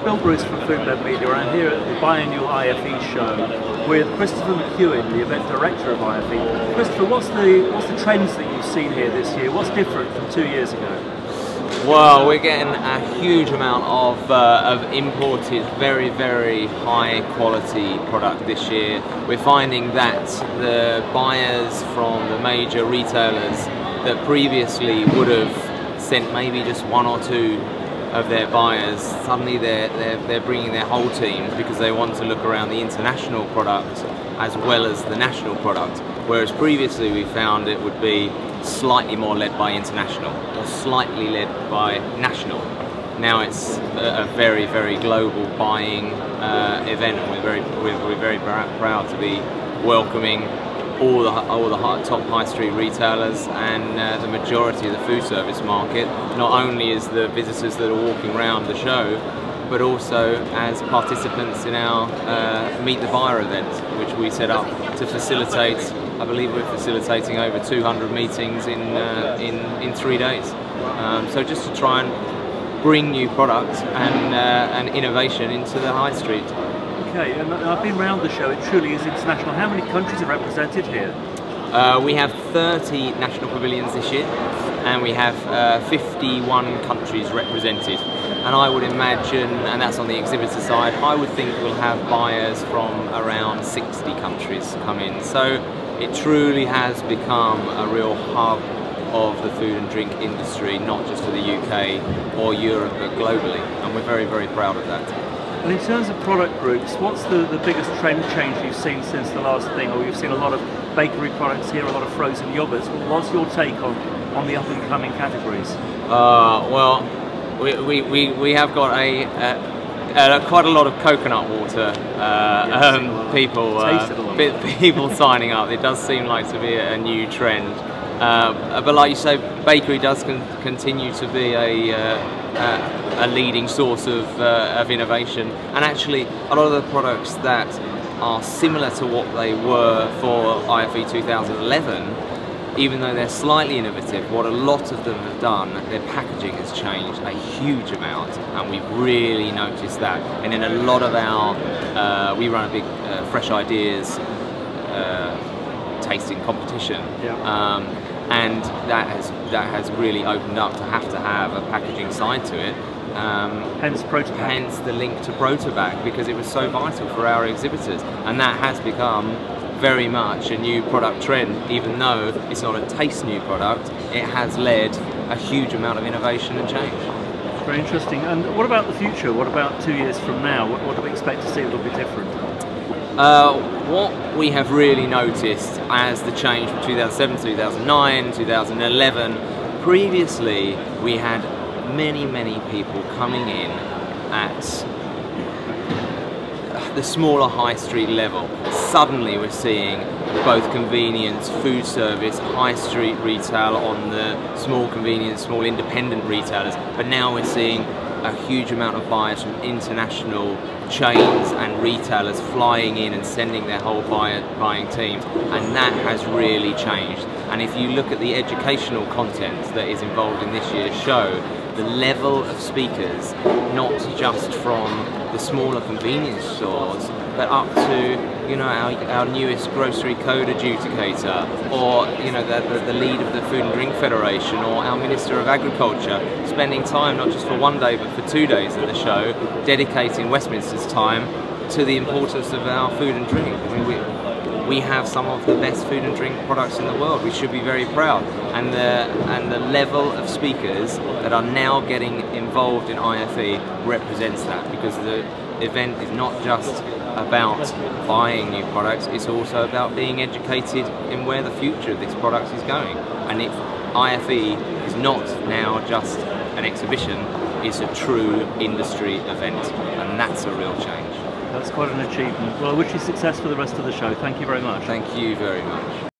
Bill Bruce from FoodBev Media. I'm here at the biannual IFE show with Christopher McCuin, the event director of IFE. Christopher, what's the trends that you've seen here this year? What's different from 2 years ago? Well, we're getting a huge amount of imported, very, very high quality product this year. We're finding that the buyers from the major retailers that previously would have sent maybe just one or two of their buyers, suddenly they're bringing their whole teams because they want to look around the international product as well as the national product. Whereas previously we found it would be slightly more led by international or slightly led by national. Now it's a very, very global buying event, and we're very proud to be welcoming all the top high street retailers and the majority of the food service market, not only as the visitors that are walking around the show, but also as participants in our Meet the Buyer event, which we set up to facilitate. I believe we're facilitating over 200 meetings in 3 days. So just to try and bring new products and innovation into the high street. Okay, and I've been around the show. It truly is international. How many countries are represented here? We have 30 national pavilions this year, and we have 51 countries represented. And I would imagine, and that's on the exhibitor side, I would think we'll have buyers from around 60 countries come in. So it truly has become a real hub of the food and drink industry, not just for the UK or Europe, but globally. And we're very, very proud of that. And in terms of product groups, what's the biggest trend change you've seen since the last thing? Or you've seen a lot of bakery products here, a lot of frozen yogurts. What's your take on the up and coming categories? Well, we have got quite a lot of coconut water people signing up. It does seem like to be a new trend. But like you say, bakery does continue to be a leading source of innovation, and actually a lot of the products that are similar to what they were for IFE 2011, even though they're slightly innovative, what a lot of them have done, their packaging has changed a huge amount, and we've really noticed that. And in a lot of our, we run a big Fresh Ideas tasting competition. Yeah. And that has really opened up to have a packaging side to it. Hence Protobac. Hence the link to Protobac, because it was so vital for our exhibitors, and that has become very much a new product trend. Even though it's not a taste new product, it has led a huge amount of innovation and change. Very interesting. And what about the future? What about 2 years from now? What do we expect to see that will be different? What we have really noticed as the change from 2007, 2009, 2011, previously we had many people coming in at the smaller high street level. Suddenly we're seeing both convenience, food service, high street retail on the small convenience, small independent retailers, but now we're seeing a huge amount of buyers from international chains and retailers flying in and sending their whole buying team, and that has really changed. And if you look at the educational content that is involved in this year's show, the level of speakers, not just from the smaller convenience stores, but up to our newest grocery code adjudicator, or the lead of the Food and Drink Federation, or our Minister of Agriculture, spending time not just for 1 day but for 2 days at the show, dedicating Westminster's time to the importance of our food and drink. I mean, we have some of the best food and drink products in the world. We should be very proud, and the level of speakers that are now getting involved in IFE represents that, because the event is not just about buying new products, it's also about being educated in where the future of this product is going. And IFE is not now just an exhibition, it's a true industry event, and that's a real change. That's quite an achievement. Well, I wish you success for the rest of the show. Thank you very much. Thank you very much.